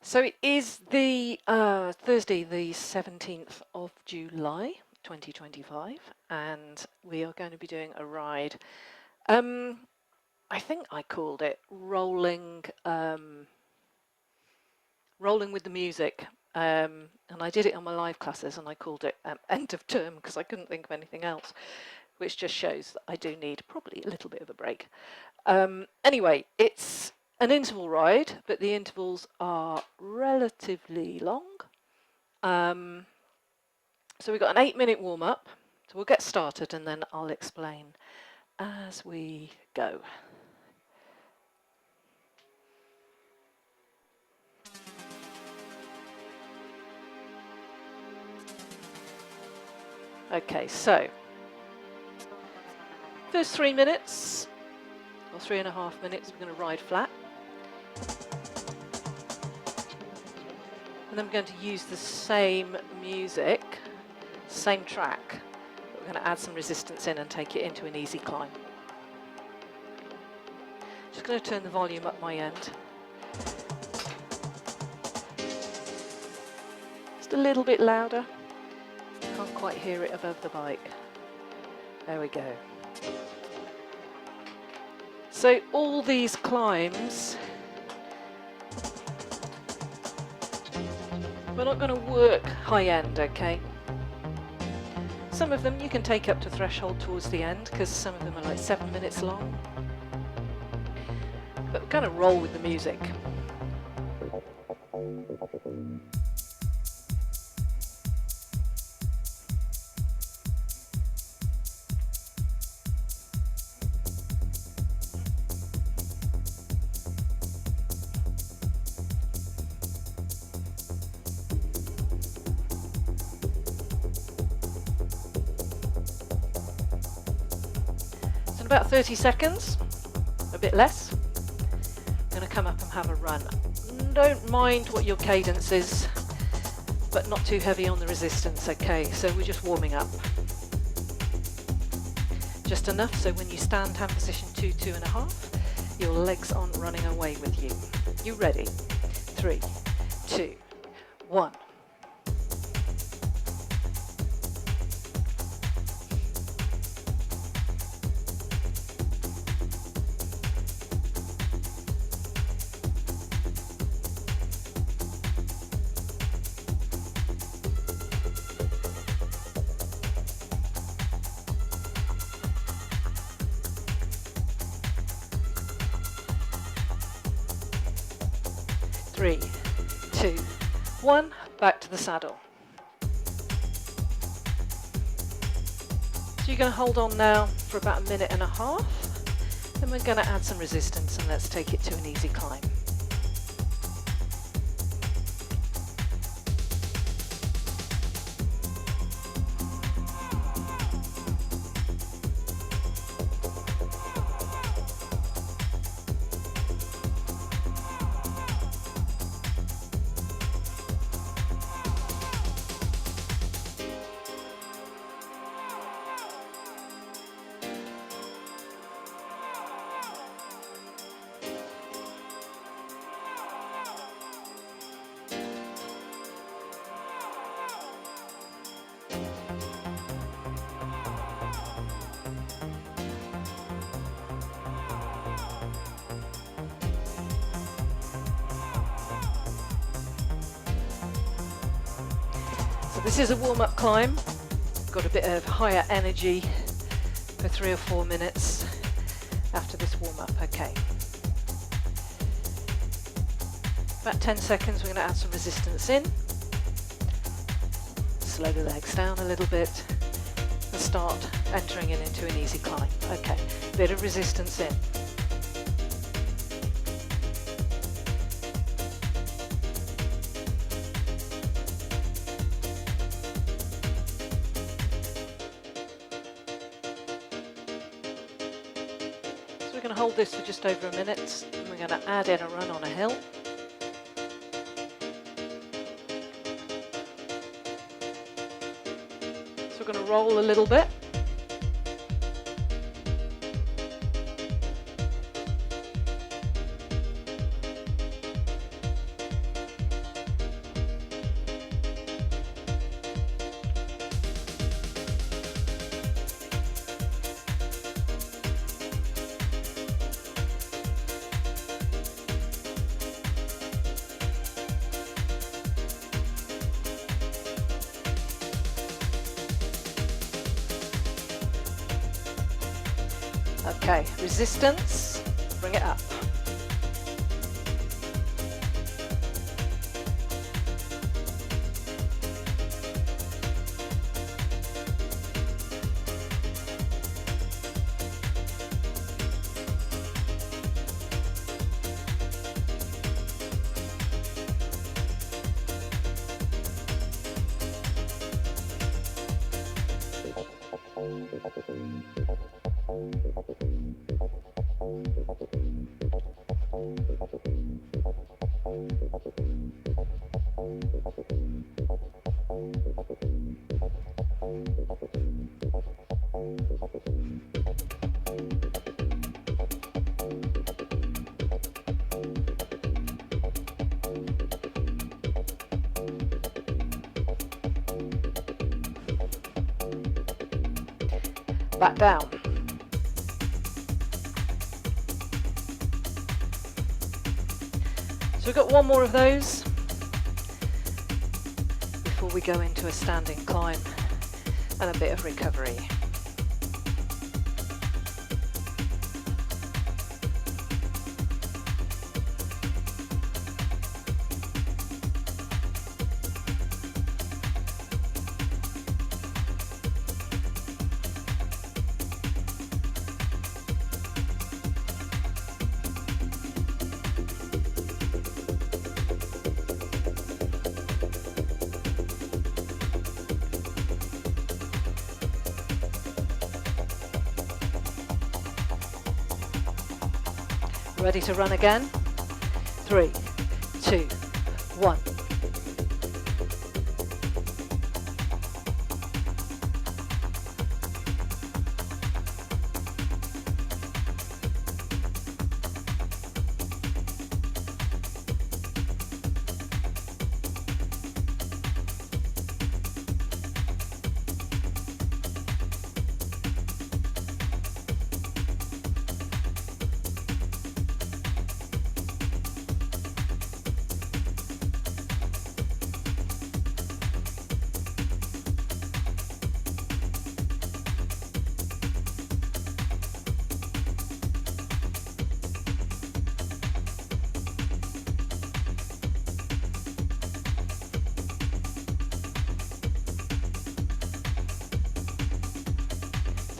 So it is the Thursday, the 17th of July, 2025, and we are going to be doing a ride. I think I called it rolling with the music, and I did it on my live classes, and I called it end of term because I couldn't think of anything else, which just shows that I do need probably a little bit of a break. Anyway, it's an interval ride, but the intervals are relatively long. So we've got an 8-minute warm-up, so we'll get started and then I'll explain as we go. Okay, so first 3 minutes, or 3.5 minutes, we're going to ride flat. And then we're going to use the same music, same track, but we're going to add some resistance in and take it into an easy climb. Just going to turn the volume up my end. Just a little bit louder. Can't quite hear it above the bike. There we go. So all these climbs, we're not going to work high end, okay? Some of them you can take up to threshold towards the end because some of them are like 7 minutes long. But we're going to roll with the music. About 30 seconds, a bit less. I'm going to come up and have a run. Don't mind what your cadence is, but not too heavy on the resistance, okay? So we're just warming up. Just enough so when you stand hand position 2, 2.5, your legs aren't running away with you. You ready? 3, 2, 1. 3, 2, 1, back to the saddle. So you're going to hold on now for about 1.5 minutes, then we're going to add some resistance and let's take it to an easy climb. This is a warm-up climb. Got a bit of higher energy for 3 or 4 minutes after this warm-up. Okay. About 10 seconds, we're going to add some resistance in. Slow the legs down a little bit and start entering it into an easy climb. Okay, bit of resistance in. We're going to hold this for just over 1 minute and we're going to add in a run on a hill. So we're going to roll a little bit. Okay, resistance, bring it up. Back down. So we've got one more of those before we go into a standing climb and a bit of recovery. Ready to run again? 3, 2, 1.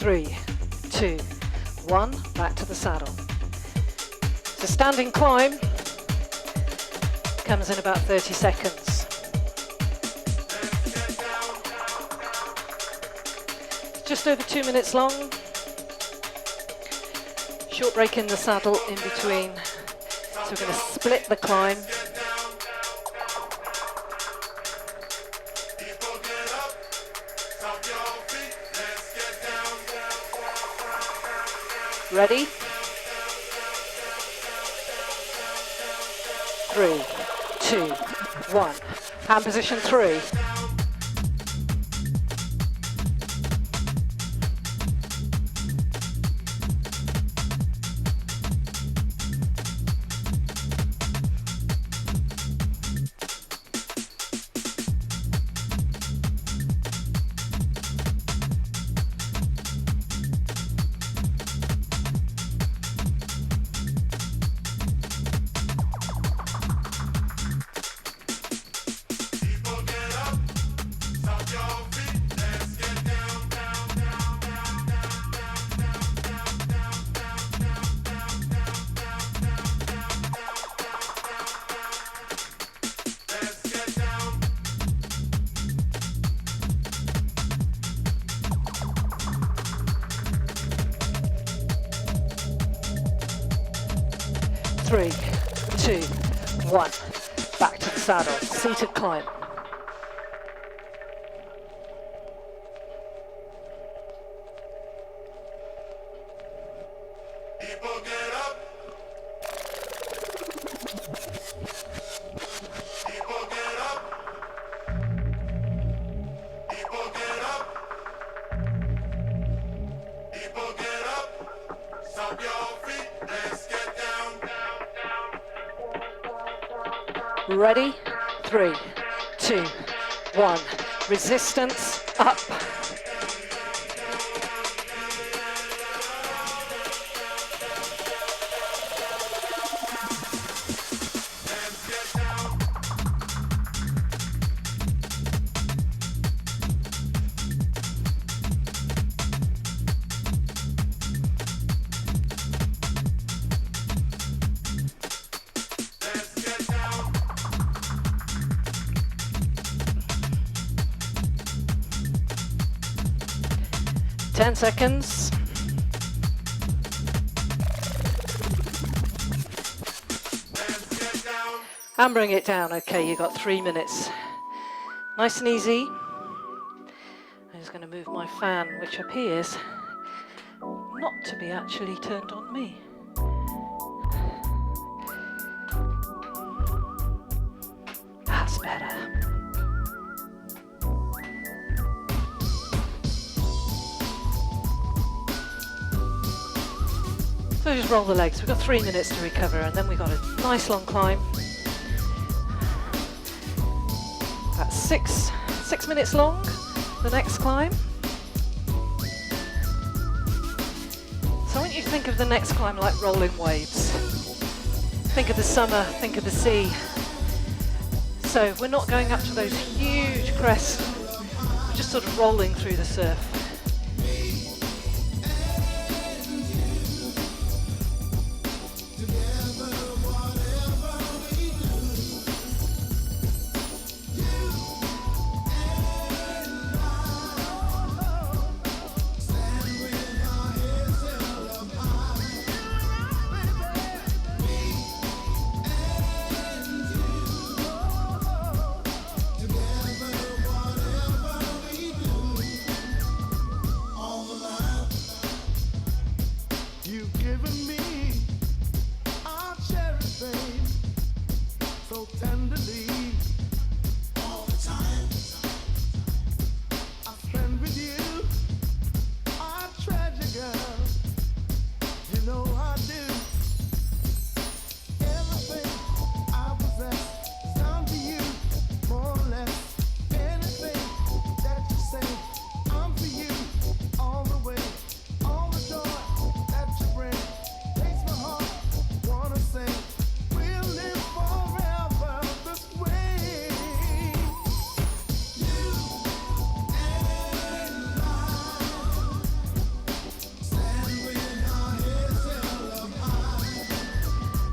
Three, two, one, back to the saddle. So standing climb comes in about 30 seconds. Just over 2 minutes long. Short break in the saddle in between. So we're going to split the climb. Ready? 3, 2, 1. Hand position 3. Three, two, one. Back to the saddle. Seated climb. Ready? 3, 2, 1. Resistance up. 10 seconds. And bring it down. Okay, you got 3 minutes. Nice and easy. I'm just going to move my fan, which appears not to be actually turned on me. That's better. So just roll the legs. We've got 3 minutes to recover, and then we've got a nice long climb. That's six minutes long, the next climb. So I want you to think of the next climb like rolling waves. Think of the summer, think of the sea. So we're not going up to those huge crests, we're just sort of rolling through the surf.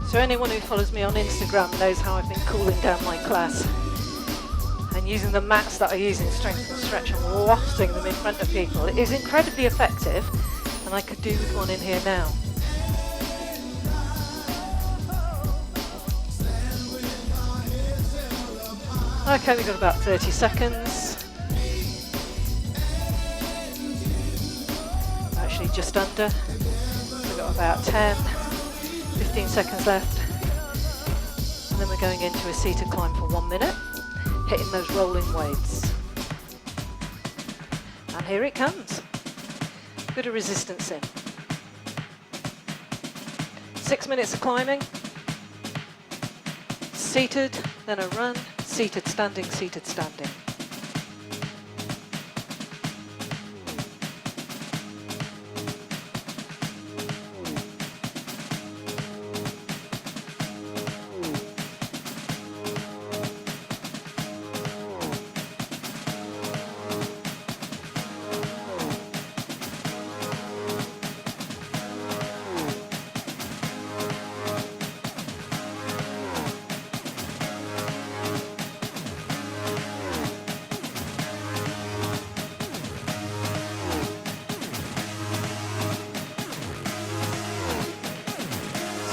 So anyone who follows me on Instagram knows how I've been cooling down my class and using the mats that I use in Strength and Stretch and wafting them in front of people. It is incredibly effective, and I could do with one in here now. Okay, we've got about 30 seconds. Actually just under. We've got about 10. 15 seconds left, and then we're going into a seated climb for 1 minute, hitting those rolling waves. And here it comes. Bit of resistance in. 6 minutes of climbing, seated, then a run, seated, standing, seated, standing.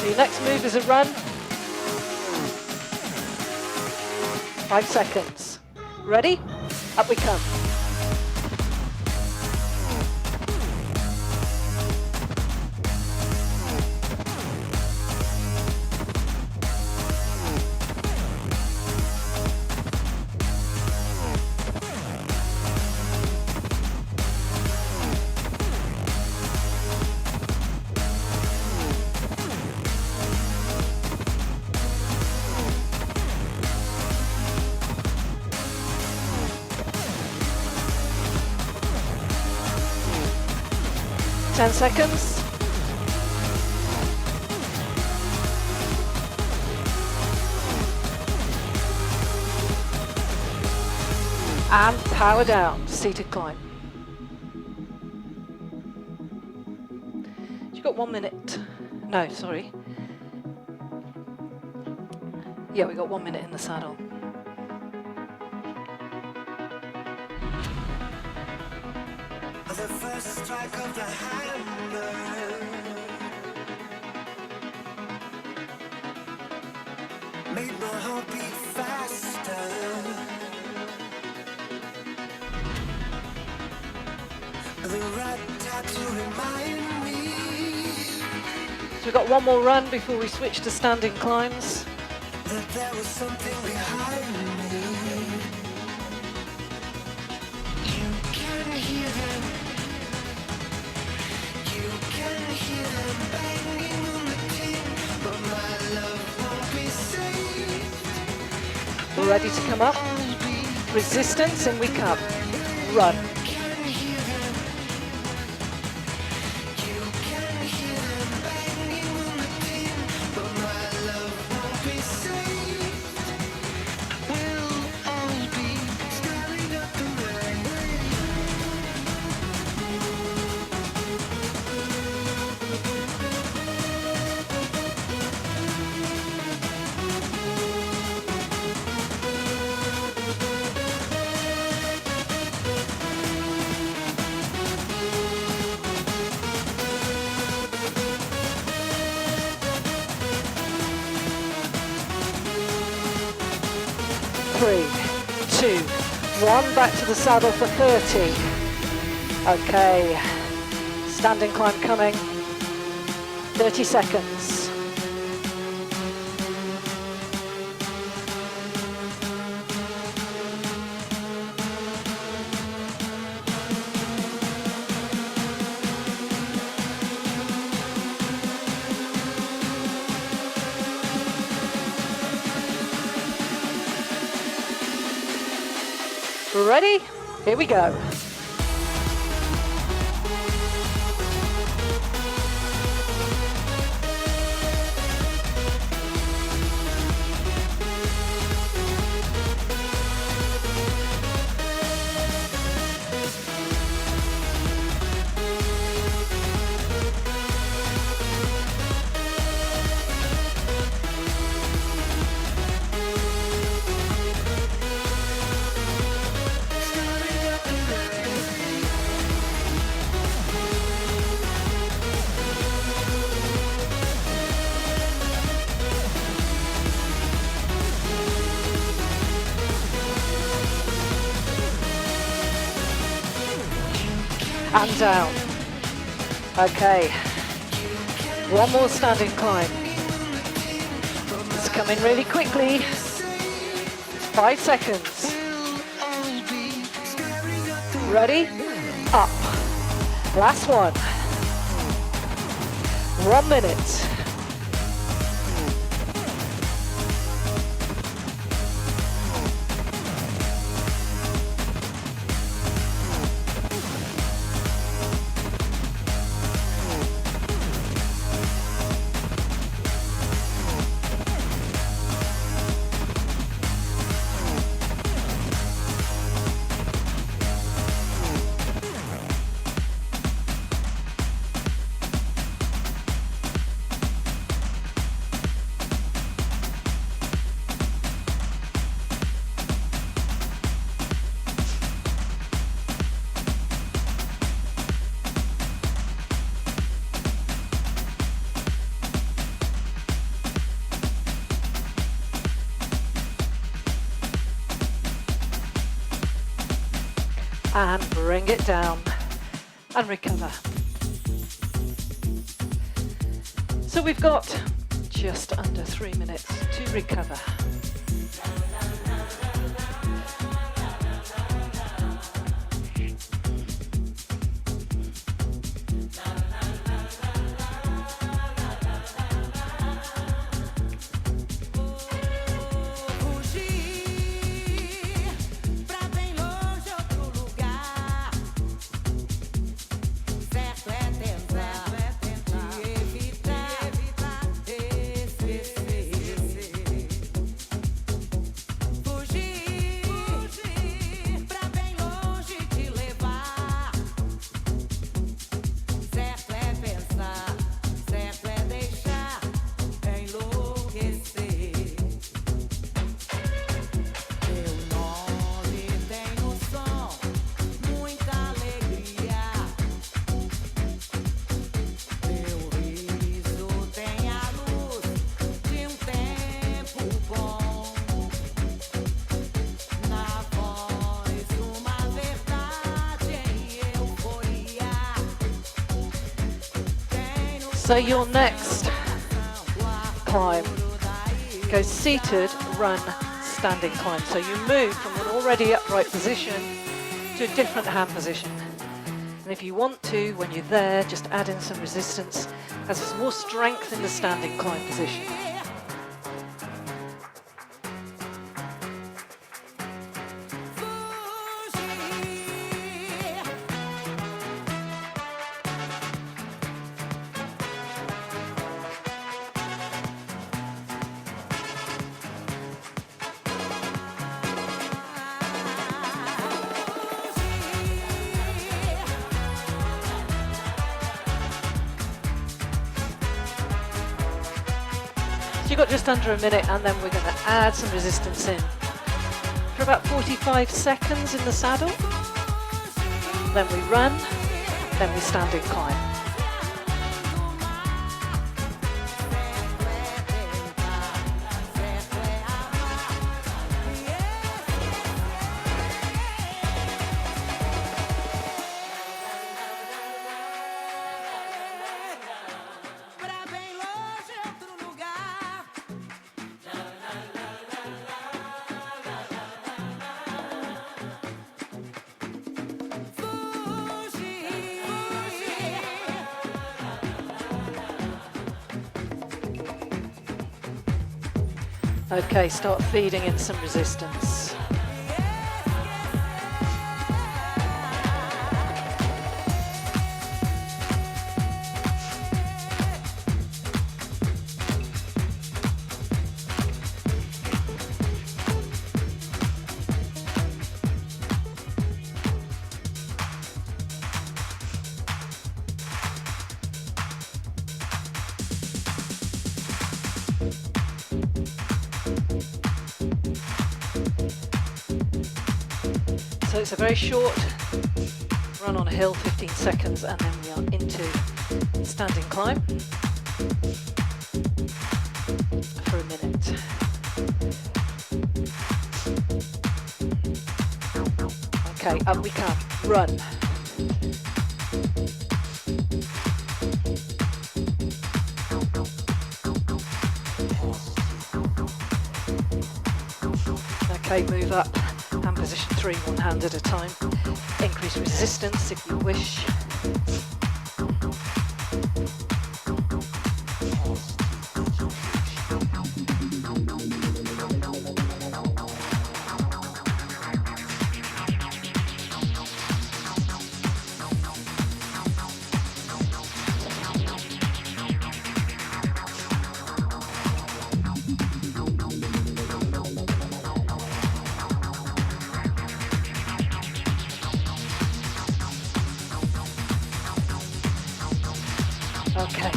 Your next move is a run. 5 seconds. Ready? Up we come. Ten seconds. And power down, seated climb. You've got 1 minute. No, sorry. Yeah, we got 1 minute in the saddle. The So we've got one more run before we switch to standing climbs. That there was something behind me. You can hear them. You can hear them banging on the tin, but my love won't be saved. We're ready to come up. Resistance, and we come. Run. Three, two, one, back to the saddle for 30. Okay, standing climb coming, 30 seconds. Ready? Here we go. And down. Okay. One more standing climb. It's coming really quickly. 5 seconds. Ready? Up. Last one. 1 minute. And bring it down and recover. So we've got just under 3 minutes to recover. So your next climb goes seated, run, standing climb. So you move from an already upright position to a different hand position. And if you want to, when you're there, just add in some resistance as there's more strength in the standing climb position. So you've got just under a minute, and then we're going to add some resistance in for about 45 seconds in the saddle. Then we run, then we standing climb. Okay, start feeding in some resistance. So it's a very short run on a hill, 15 seconds, and then we are into standing climb for a minute. Okay, up we come, run. Okay, move up. Hand position 3, one hand at a time. Increase resistance if you wish. Okay,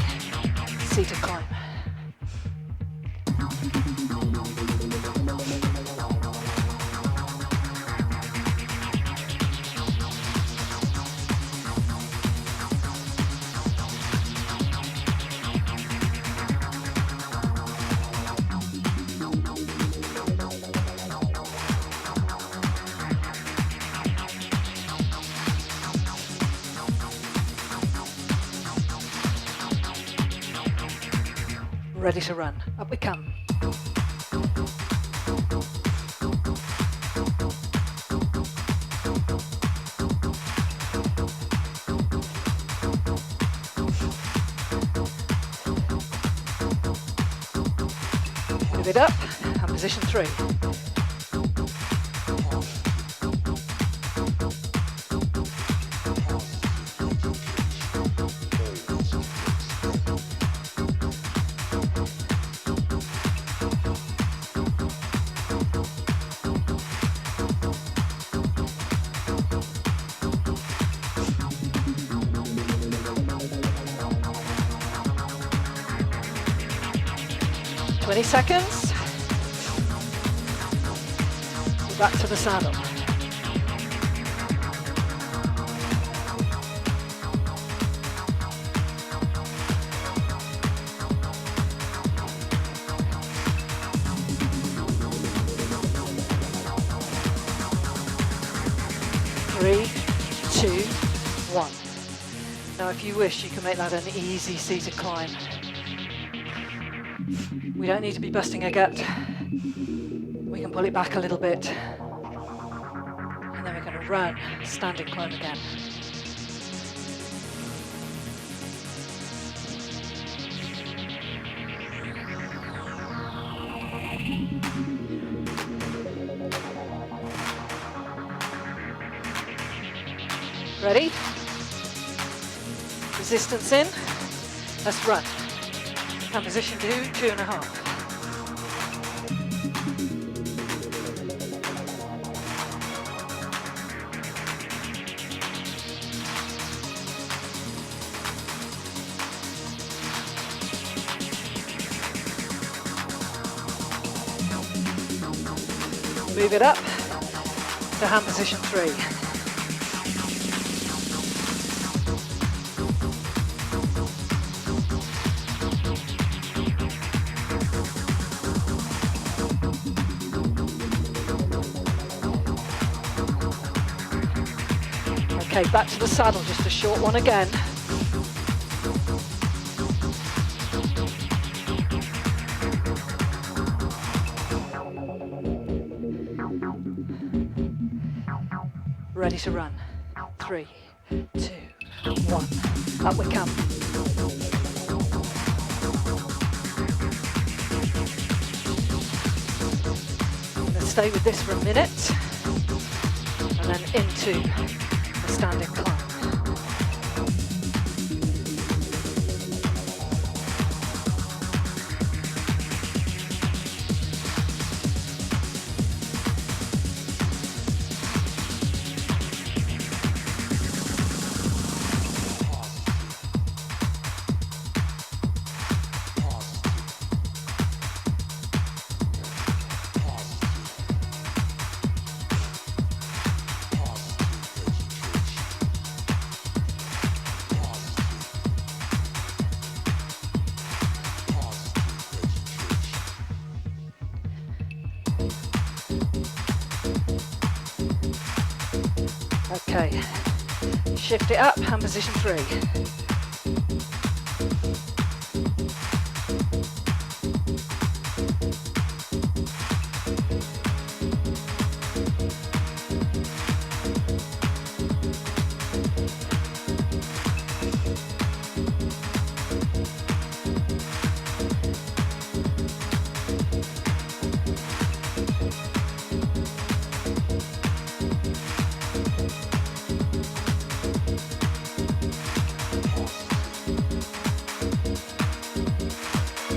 seated climb. Ready to run. Up we come. Move it up, and position 3. Seconds. Back to the saddle. Three, two, one. Now, if you wish, you can make that an easy seated climb. We don't need to be busting a gut. We can pull it back a little bit. And then we're going to run, standing climb again. Ready? Resistance in. Let's run. And position 2, 2.5. Move it up to hand position 3. Okay, back to the saddle, just a short one again. Ready to run. 3, 2, 1. Up we come. Let's stay with this for a minute. And then into the standing climb. Okay, shift it up, hand position 3.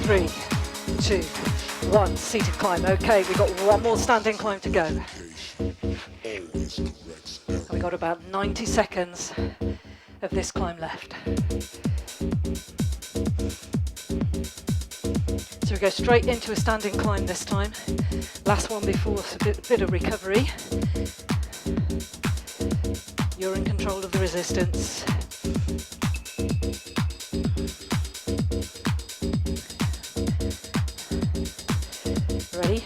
Three, 2, 1, seated climb. Okay, we've got one more standing climb to go. And we've got about 90 seconds of this climb left. So we go straight into a standing climb this time. Last one before a bit of recovery. You're in control of the resistance. Ready?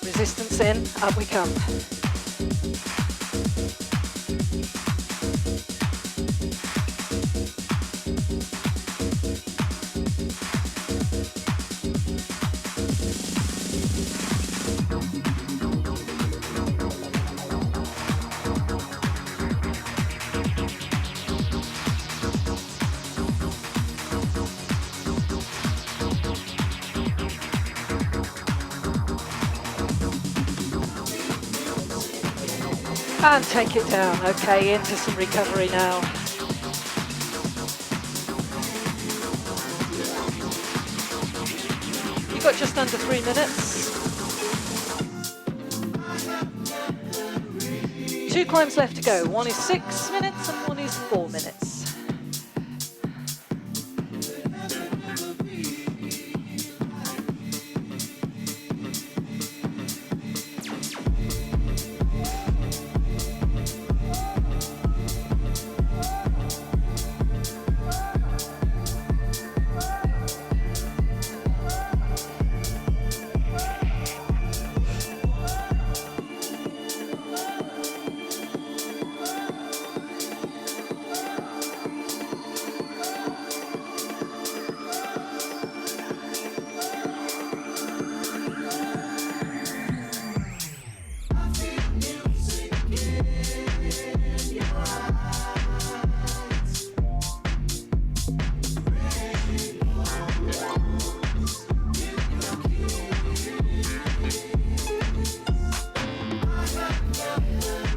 Resistance in, up we come. And take it down. Okay, into some recovery now. You've got just under 3 minutes. 2 climbs left to go. One is 6 minutes and one is 4 minutes.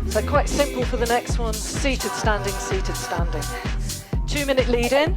So quite simple for the next one, seated, standing, seated, standing. 2-minute lead in.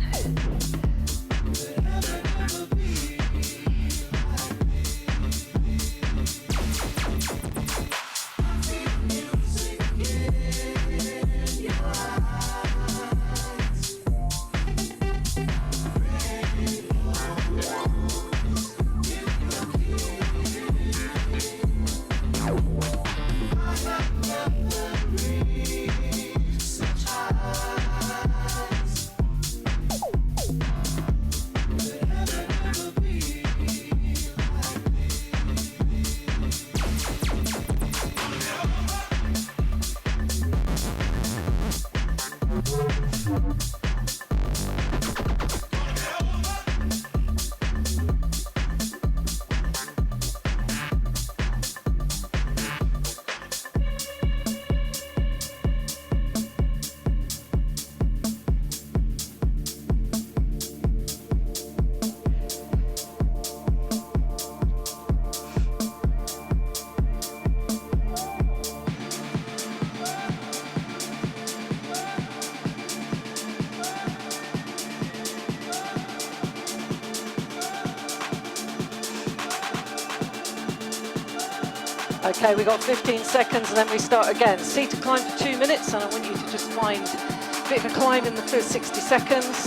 Okay, we got 15 seconds and then we start again. Seated climb for 2 minutes, and I want you to just find a bit of a climb in the first 60 seconds.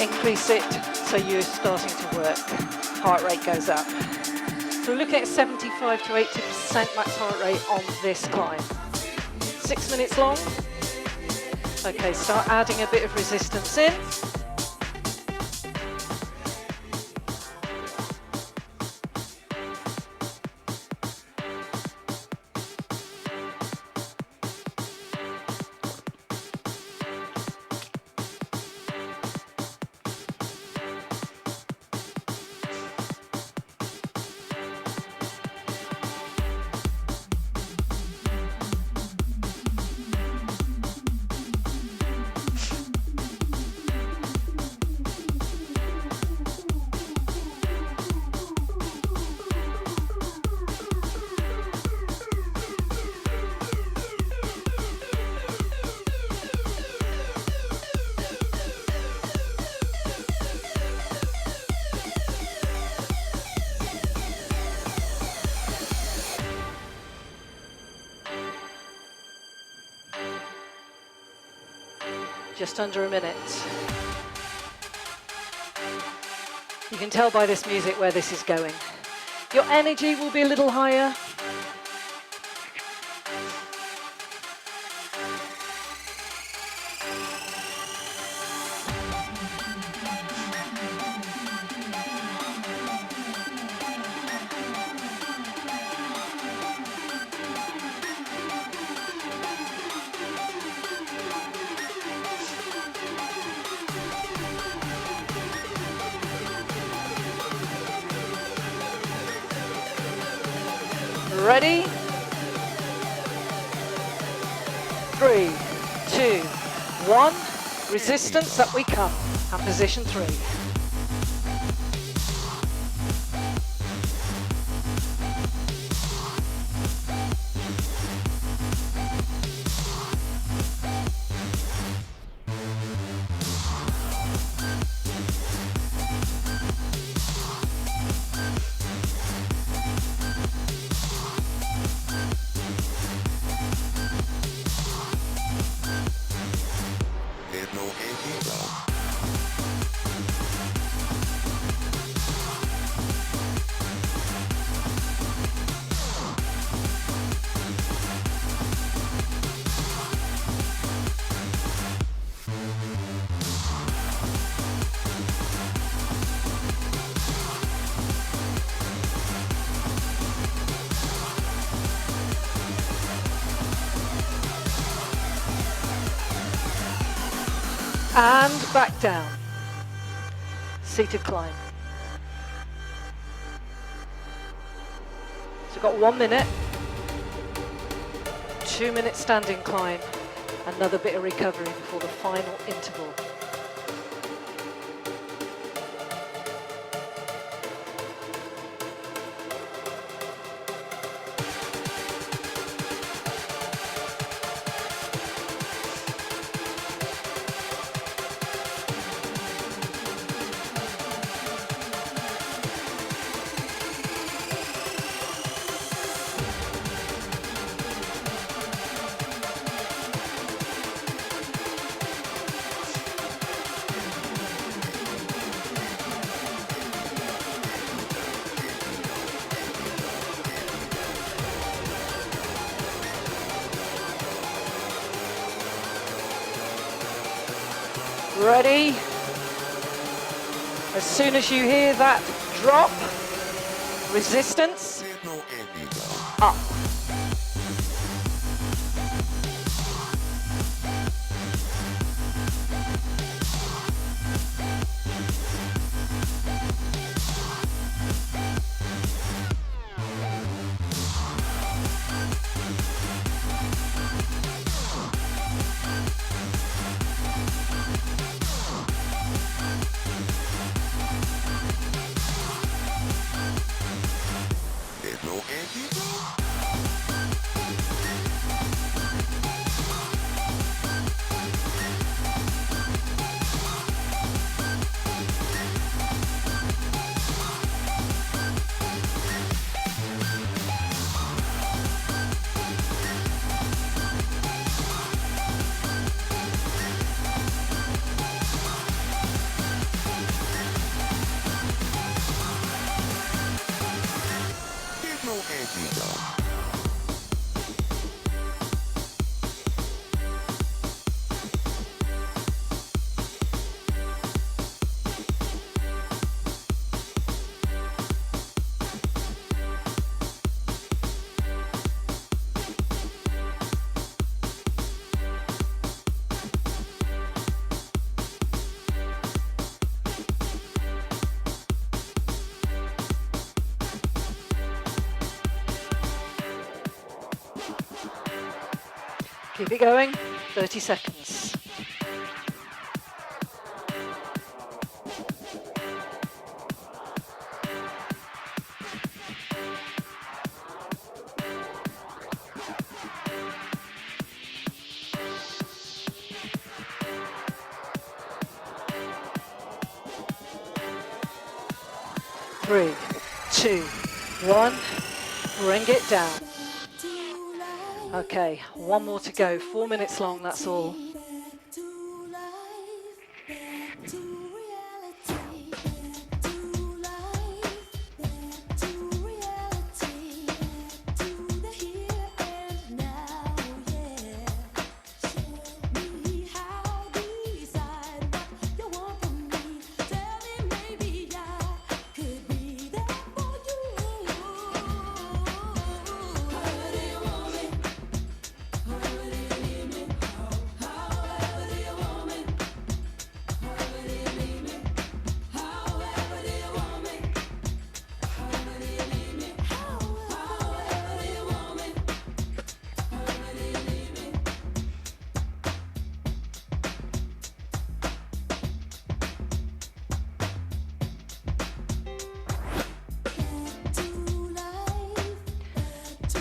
Increase it so you're starting to work. Heart rate goes up. So we're looking at 75 to 80% max heart rate on this climb. 6 minutes long. Okay, start adding a bit of resistance in. Just under a minute. You can tell by this music where this is going. Your energy will be a little higher. Ready? 3, 2, 1. Resistance, up we come. And position 3. And back down. Seated climb. So we've got 1 minute. 2 minute standing climb. Another bit of recovery before the final interval. Ready? As soon as you hear that drop, resistance, up. Keep it going, 30 seconds. Three, two, one, bring it down. Okay, one more to go, 4 minutes long, that's all.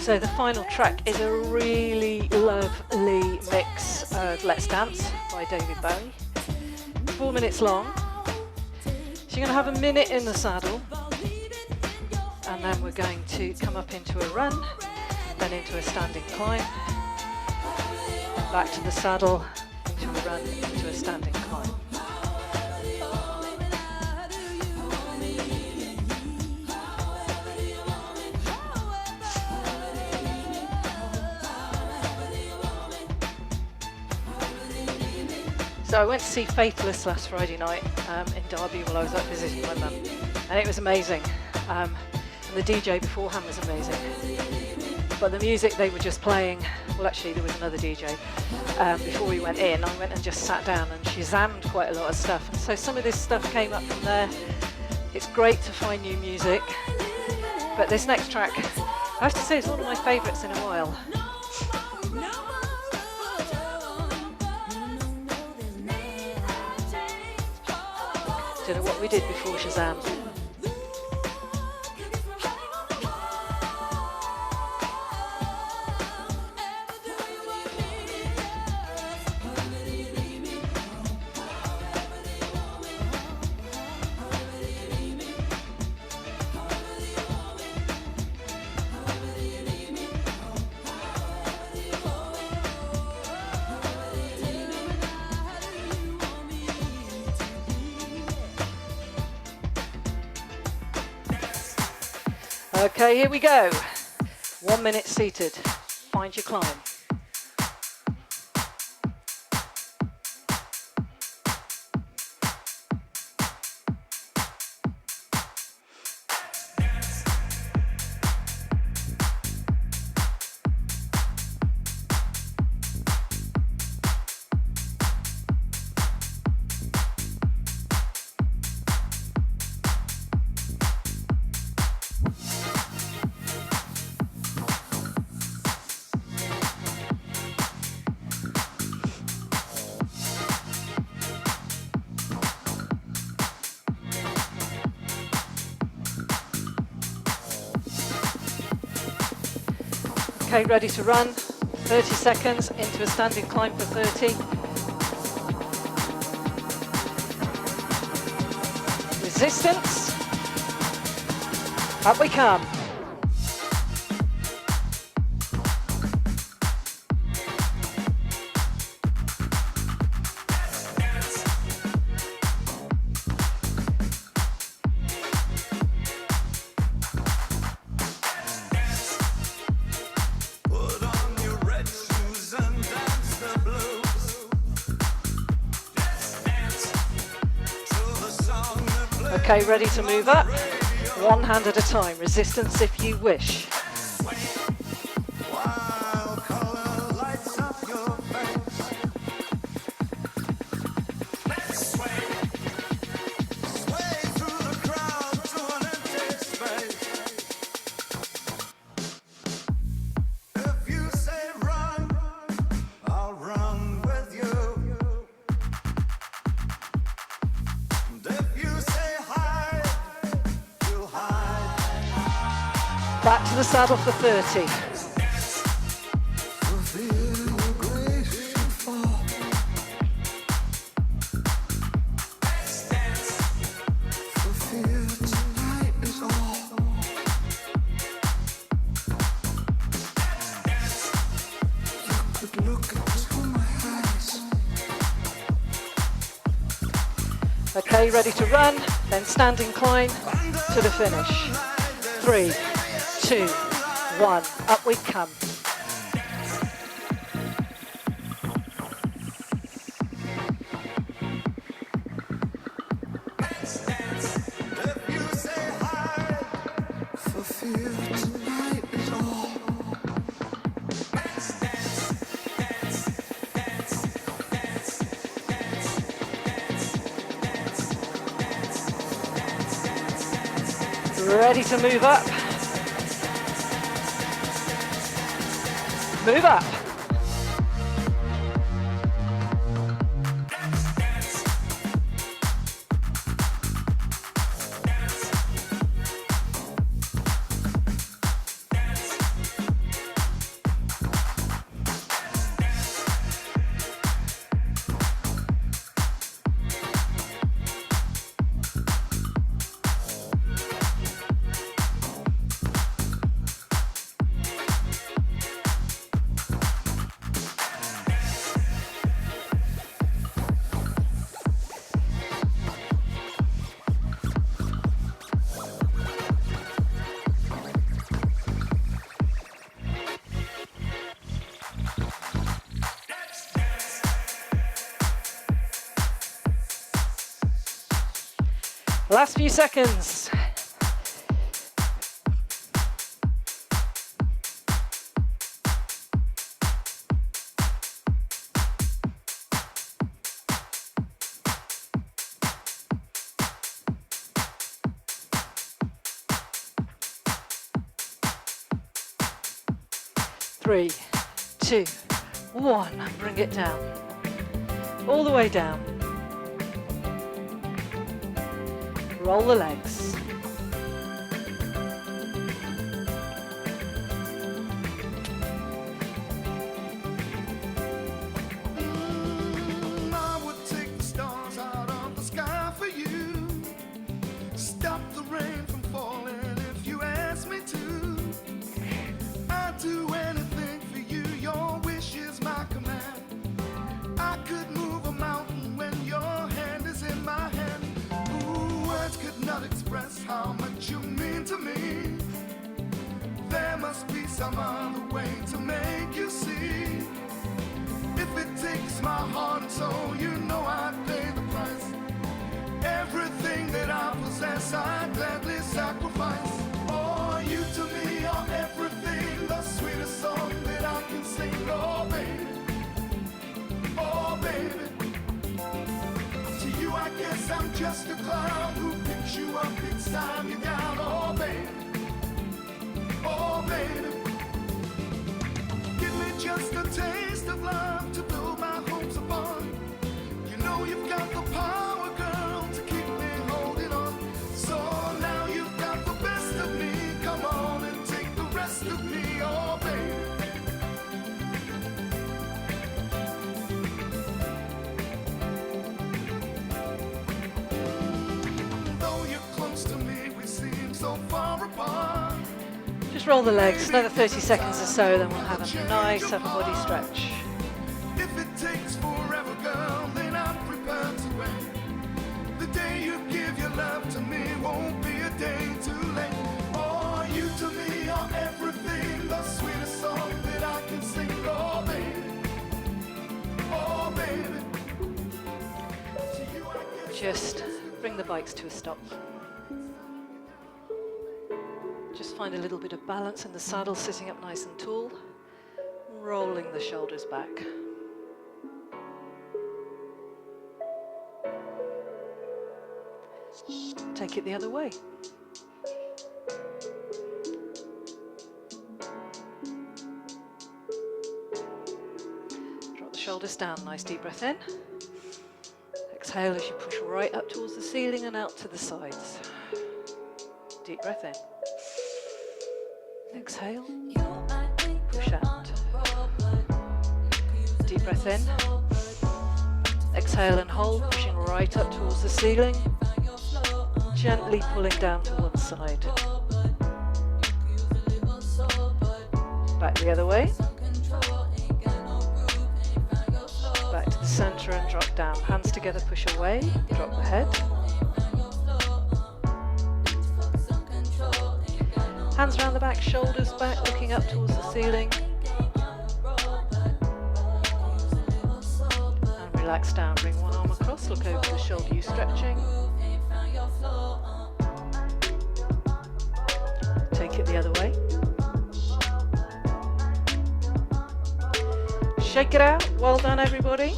So the final track is a really lovely mix of Let's Dance by David Bowie. 4 minutes long. So you're going to have a minute in the saddle, and then we're going to come up into a run, then into a standing climb, and back to the saddle, into a run, into a standing climb. So I went to see Faithless last Friday night in Derby while I was up visiting my mum, and it was amazing. And the DJ beforehand was amazing. But the music they were just playing, well actually there was another DJ. Before we went in, I went and just sat down and Shazammed quite a lot of stuff. And so some of this stuff came up from there. It's great to find new music. But this next track, I have to say, it's one of my favourites in a while. Don't know what we did before Shazam. Okay, here we go. 1 minute seated. Find your climb. Okay, ready to run. 30 seconds into a standing climb for 30. Resistance. Up we come. Okay, ready to move up. One hand at a time. Resistance if you wish. Back to the saddle for 30. Okay, ready to run, then standing climb to the finish. 3, 2, 1, up we come. Ready to move up. Move up. Last few seconds. Three, 2, 1, bring it down. All the way down. Roll the legs. I would take the stars out of the sky for you. Stop the rain from falling if you ask me to. I'd do anything for you, your wish is my command. I could move a mountain when your hand is in my hand. Words could not express how much you mean to me. There must be some other way to make you see. If it takes my heart and soul, you know I'd pay the price. Everything that I possess, I'd gladly sacrifice. Oh, you to me are everything, the sweetest song that I can sing. Oh, baby, oh, baby. I guess I'm just a clown who picks you up each time you're down. Oh, baby, oh, baby. Give me just a taste of love to build my hopes upon. You know you've got the power, girl, to keep me holding on. So now you've got the best of me. Come on and take the rest of me. Oh, baby, Just roll the legs, another 30 seconds or so, then we'll have a nice upper body stretch. If it takes forever, girl, then I'm prepared to wait. The day you give your love to me won't be a day too late. Oh, you to me are everything, the sweetest song that I can sing. Oh, baby. Oh, baby. To you I guess Just bring the bikes to a stop. Just find a little bit of balance in the saddle, sitting up nice and tall, rolling the shoulders back. Take it the other way. Drop the shoulders down, nice deep breath in. Exhale as you push right up towards the ceiling and out to the sides. Deep breath in. Exhale, push out. Deep breath in. Exhale and hold, pushing right up towards the ceiling. Gently pulling down to one side. Back the other way. Back to the center and drop down. Hands together, push away, drop the head. Hands around the back, shoulders back, looking up towards the ceiling. And relax down, bring one arm across, look over the shoulder, you stretching. Take it the other way. Shake it out, well done everybody.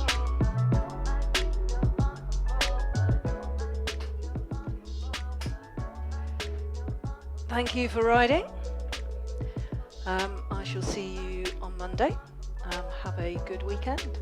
Thank you for riding. I shall see you on Monday. Have a good weekend.